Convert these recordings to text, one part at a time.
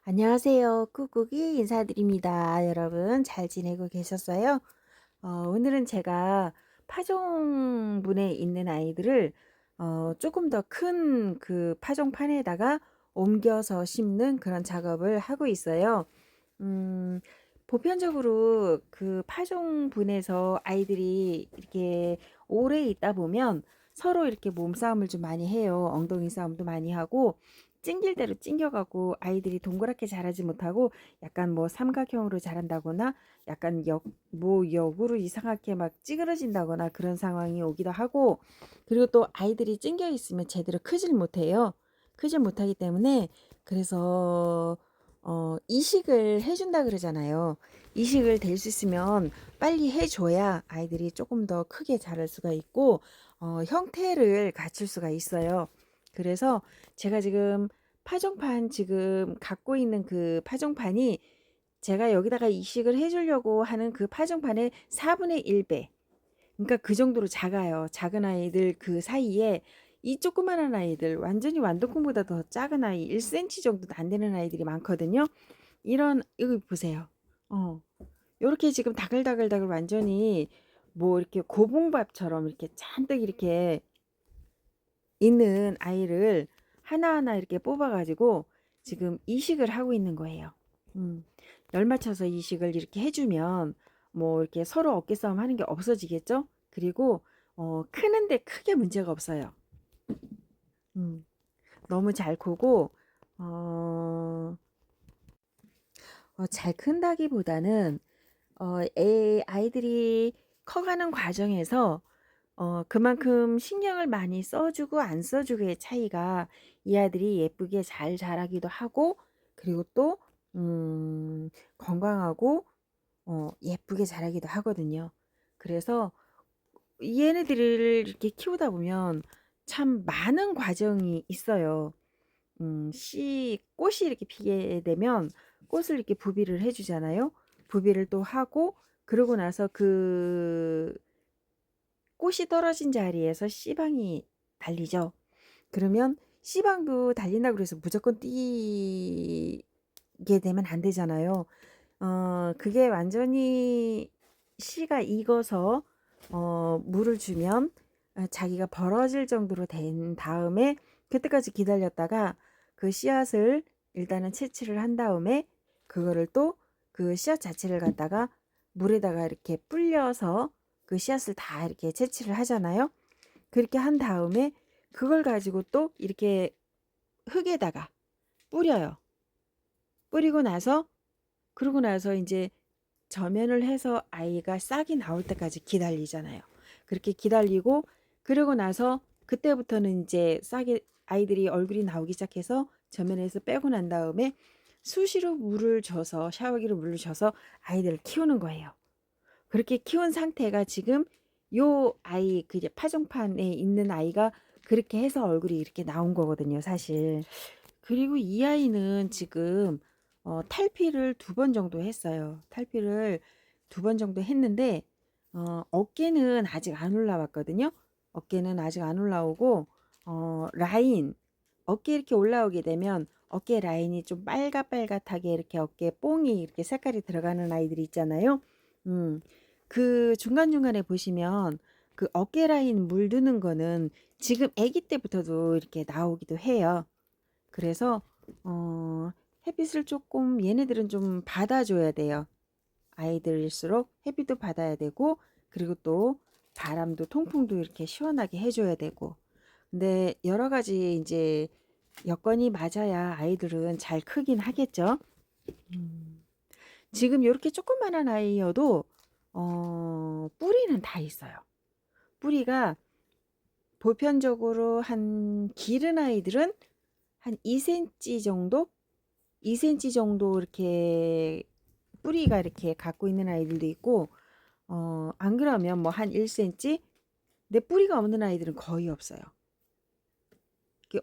안녕하세요. 꾹꾹이 인사드립니다. 여러분 잘 지내고 계셨어요? 오늘은 제가 파종분에 있는 아이들을 조금 더 큰 그 파종판에다가 옮겨서 심는 그런 작업을 하고 있어요. 음, 보편적으로 그 파종분에서 아이들이 이렇게 오래 있다 보면 서로 이렇게 몸싸움을 좀 많이 해요. 엉덩이 싸움도 많이 하고 찡길 대로 찡겨가고 아이들이 동그랗게 자라지 못하고 약간 뭐 삼각형으로 자란다거나 약간 역으로 이상하게 막 찌그러진다거나 그런 상황이 오기도 하고, 그리고 또 아이들이 찡겨 있으면 제대로 크질 못해요. 크질 못하기 때문에 그래서 이식을 해준다 그러잖아요. 이식을 될 수 있으면 빨리 해줘야 아이들이 조금 더 크게 자랄 수가 있고, 형태를 갖출 수가 있어요. 그래서 제가 지금 파종판 지금 갖고 있는 그 파종판이 제가 여기다가 이식을 해주려고 하는 그 파종판의 4분의 1배. 그러니까 그 정도로 작아요. 작은 아이들 그 사이에 이 조그마한 아이들, 완전히 완두콩보다 더 작은 아이, 1cm 정도도 안 되는 아이들이 많거든요. 이거 보세요. 어, 요렇게 지금 다글다글다글 완전히 뭐 이렇게 고봉밥처럼 이렇게 잔뜩 이렇게 있는 아이를 하나하나 이렇게 뽑아가지고 지금 이식을 하고 있는 거예요. 음, 열 맞춰서 이식을 이렇게 해주면 뭐 이렇게 서로 어깨 싸움 하는 게 없어지겠죠? 그리고 크는데 크게 문제가 없어요. 음, 너무 잘 크고 어, 잘 큰다기보다는 아이들이 커가는 과정에서 그만큼 신경을 많이 써주고 안 써주고의 차이가 이 아들이 예쁘게 잘 자라기도 하고, 그리고 또 건강하고 예쁘게 자라기도 하거든요. 그래서 얘네들을 이렇게 키우다 보면 참 많은 과정이 있어요. 꽃이 이렇게 피게 되면 꽃을 이렇게 부비를 해주잖아요. 부비를 또 하고, 그러고 나서 그 꽃이 떨어진 자리에서 씨방이 달리죠. 그러면 씨방도 달린다고 그래서 무조건 뛰게 되면 안 되잖아요. 그게 완전히 씨가 익어서 물을 주면 자기가 벌어질 정도로 된 다음에 그때까지 기다렸다가 그 씨앗을 일단은 채취를 한 다음에 그거를 또 그 씨앗 자체를 갖다가 물에다가 이렇게 불려서 그 씨앗을 다 이렇게 채취를 하잖아요. 그렇게 한 다음에 그걸 가지고 또 이렇게 흙에다가 뿌려요. 뿌리고 나서 그러고 나서 이제 저면을 해서 아이가 싹이 나올 때까지 기다리잖아요. 그렇게 기다리고 그러고 나서 그때부터는 이제 싹이 아이들이 얼굴이 나오기 시작해서 저면에서 빼고 난 다음에 수시로 물을 줘서 샤워기로 물을 줘서 아이들을 키우는 거예요. 그렇게 키운 상태가 지금 요 아이 그 이제 파종판에 있는 아이가 그렇게 해서 얼굴이 이렇게 나온 거거든요, 사실. 그리고 이 아이는 지금 탈피를 2번 정도 했어요. 탈피를 2번 정도 했는데 어깨는 아직 안 올라왔거든요. 어깨는 아직 안 올라오고 라인 어깨 이렇게 올라오게 되면 어깨 라인이 좀 빨갛빨갛하게 이렇게 어깨 뽕이 이렇게 색깔이 들어가는 아이들이 있잖아요. 음, 그 중간중간에 보시면 그 어깨 라인 물드는 거는 지금 아기 때부터도 이렇게 나오기도 해요. 그래서 햇빛을 조금 얘네들은 좀 받아줘야 돼요. 아이들일수록 햇빛도 받아야 되고, 그리고 또 바람도 통풍도 이렇게 시원하게 해줘야 되고. 근데 여러 가지 이제 여건이 맞아야 아이들은 잘 크긴 하겠죠. 음, 지금 이렇게 조그만한 아이여도 뿌리는 다 있어요. 뿌리가 보편적으로 한 기른 아이들은 한 2cm 정도? 2cm 정도 이렇게 뿌리가 이렇게 갖고 있는 아이들도 있고, 안 그러면 뭐 한 1cm? 내 뿌리가 없는 아이들은 거의 없어요.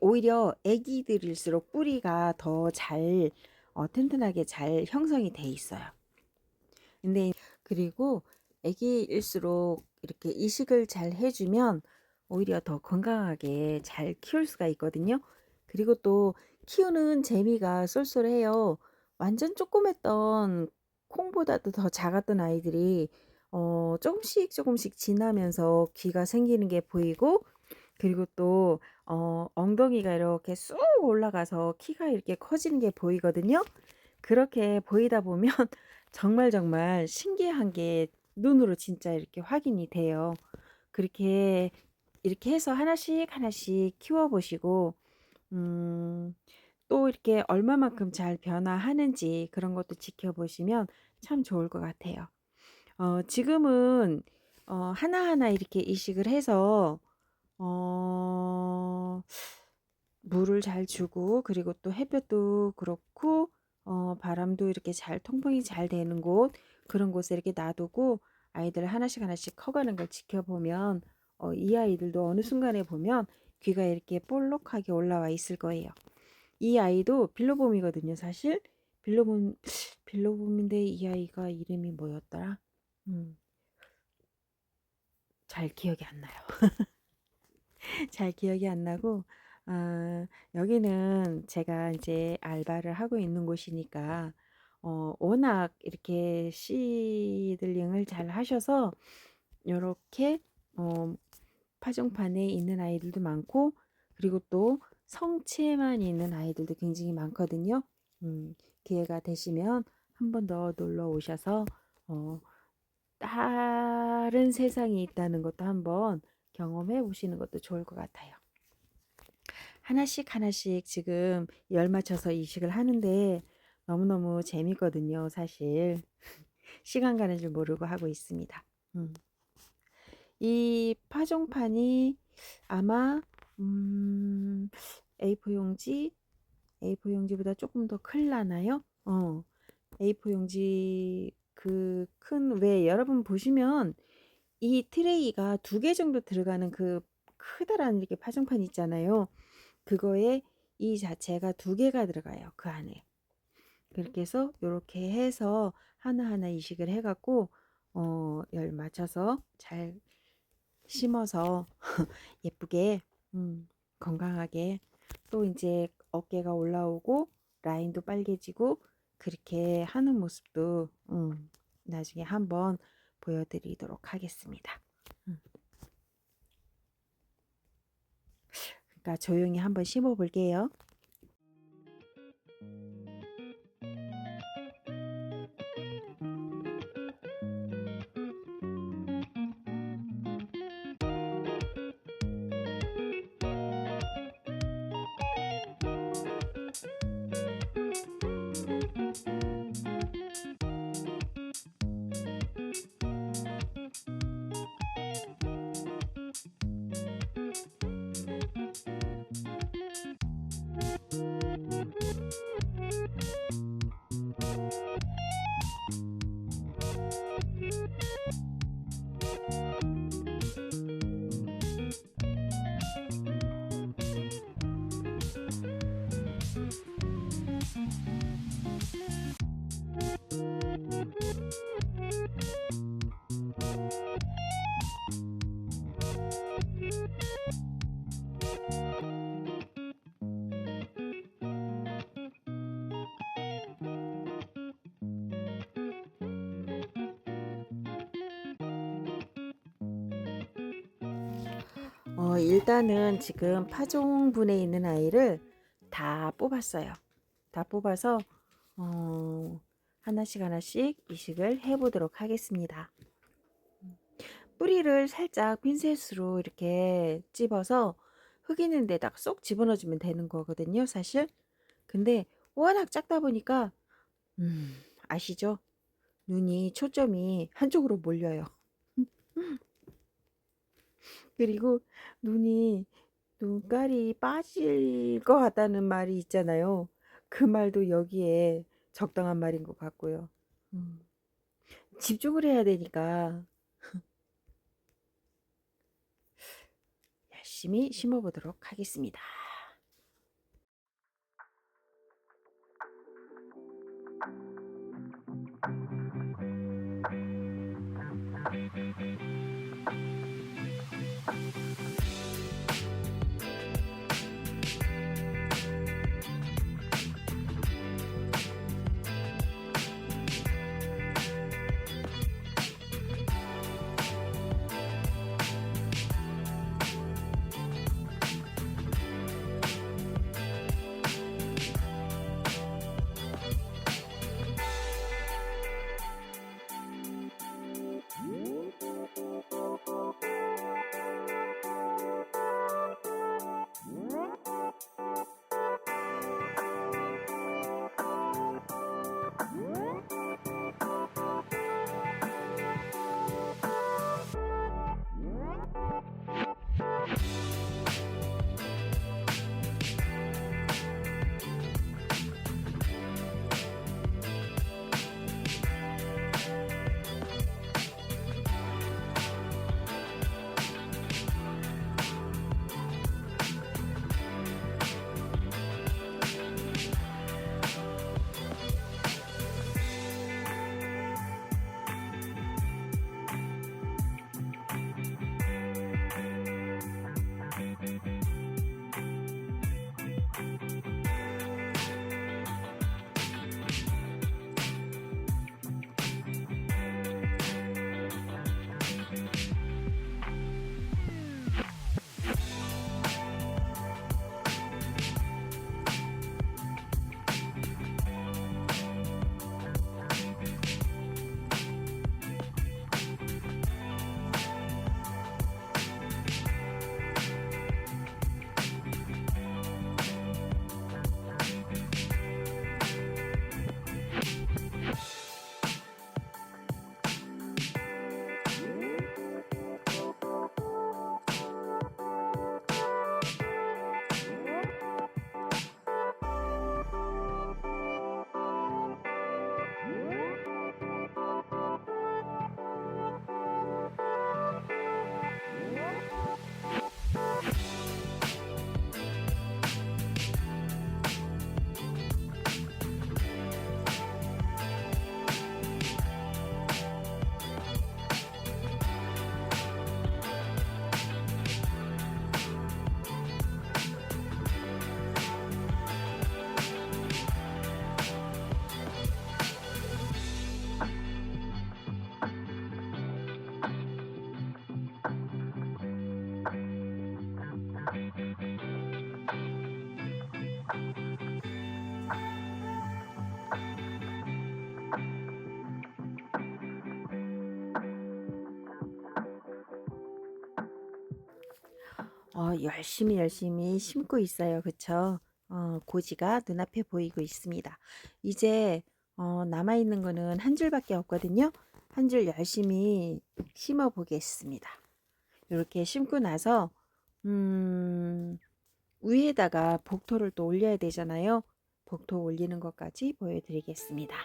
오히려 애기들일수록 뿌리가 더 잘, 튼튼하게 잘 형성이 돼 있어요. 근데, 그리고 애기일수록 이렇게 이식을 잘 해주면 오히려 더 건강하게 잘 키울 수가 있거든요. 그리고 또 키우는 재미가 쏠쏠해요. 완전 조그맸던 콩보다도 더 작았던 아이들이 조금씩 조금씩 지나면서 귀가 생기는 게 보이고, 그리고 또 엉덩이가 이렇게 쑥 올라가서 키가 이렇게 커지는 게 보이거든요. 그렇게 보이다 보면 정말 정말 신기한 게 눈으로 진짜 이렇게 확인이 돼요. 그렇게 이렇게 해서 하나씩 하나씩 키워 보시고, 음 또 이렇게 얼마만큼 잘 변화하는지 그런 것도 지켜보시면 참 좋을 것 같아요. 지금은 하나하나 이렇게 이식을 해서 어 물을 잘 주고, 그리고 또 햇볕도 그렇고 바람도 이렇게 잘 통풍이 잘 되는 곳, 그런 곳에 이렇게 놔두고 아이들 하나씩 하나씩 커가는 걸 지켜보면 이 아이들도 어느 순간에 보면 귀가 이렇게 볼록하게 올라와 있을 거예요. 이 아이도 빌로봄이거든요, 사실. 빌로봄, 빌로봄인데 이 아이가 이름이 뭐였더라? 음, 잘 기억이 안 나요. 잘 기억이 안 나고, 아, 여기는 제가 이제 알바를 하고 있는 곳이니까, 워낙 이렇게 시들링을 잘 하셔서, 요렇게, 어, 파종판에 있는 아이들도 많고, 그리고 또 성체만 있는 아이들도 굉장히 많거든요. 기회가 되시면 한 번 더 놀러 오셔서 어, 다른 세상이 있다는 것도 한번 경험해 보시는 것도 좋을 것 같아요. 하나씩 하나씩 지금 열 맞춰서 이식을 하는데 너무너무 재밌거든요, 사실. 시간 가는 줄 모르고 하고 있습니다. 음. 이 파종판이 아마 A4 용지, A4 용지보다 조금 더 클라나요? A4 용지 그 큰, 왜 여러분 보시면 이 트레이가 2개 정도 들어가는 그 크다란 이렇게 파종판 있잖아요. 그거에 이 자체가 2개가 들어가요, 그 안에. 그렇게 해서 이렇게 해서 하나하나 이식을 해갖고 열 맞춰서 잘 심어서 예쁘게, 건강하게, 또 이제 어깨가 올라오고 라인도 빨개지고 그렇게 하는 모습도 나중에 한번 보여드리도록 하겠습니다. 그러니까 조용히 한번 심어 볼게요. 일단은 지금 파종분에 있는 아이를 다 뽑았어요. 다 뽑아서 하나씩 하나씩 이식을 해보도록 하겠습니다. 뿌리를 살짝 핀셋으로 이렇게 찝어서 흙 있는 데다가 쏙 집어넣어주면 되는 거거든요, 사실. 근데 워낙 작다 보니까 아시죠? 눈이 초점이 한쪽으로 몰려요. 그리고 눈깔이 빠질 것 같다는 말이 있잖아요. 그 말도 여기에 적당한 말인 것 같고요. 음, 집중을 해야 되니까 열심히 심어보도록 하겠습니다. 열심히 심고 있어요. 그쵸? 고지가 눈앞에 보이고 있습니다. 이제 남아있는 거는 한 줄밖에 없거든요. 한 줄 열심히 심어 보겠습니다. 이렇게 심고 나서 위에다가 복토를 또 올려야 되잖아요. 복토 올리는 것까지 보여드리겠습니다.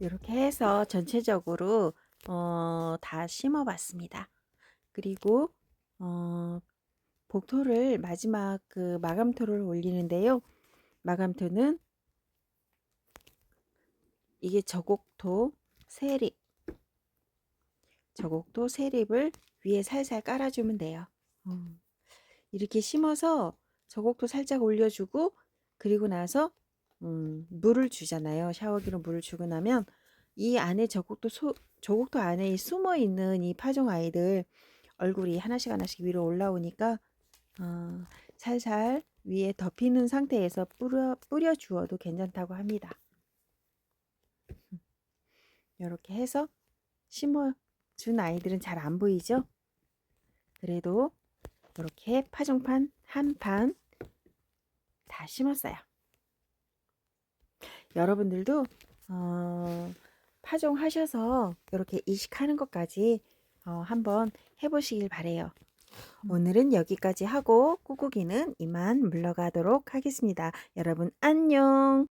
이렇게 해서 전체적으로 다 심어 봤습니다. 그리고 복토를 마지막 그 마감토를 올리는데요. 마감토는 이게 저곡토 세립, 저곡토 세립을 위에 살살 깔아주면 돼요. 이렇게 심어서 저곡토 살짝 올려주고, 그리고 나서 물을 주잖아요. 샤워기로 물을 주고 나면 이 안에 저곡토 안에 숨어 있는 이 파종 아이들 얼굴이 하나씩 하나씩 위로 올라오니까 살살 위에 덮이는 상태에서 뿌려 주어도 괜찮다고 합니다. 이렇게 해서 심어준 아이들은 잘 안 보이죠? 그래도 이렇게 파종판 한 판 다 심었어요. 여러분들도 파종하셔서 이렇게 이식하는 것까지 한번 해보시길 바래요. 오늘은 여기까지 하고 꾸꾸기는 이만 물러가도록 하겠습니다. 여러분 안녕.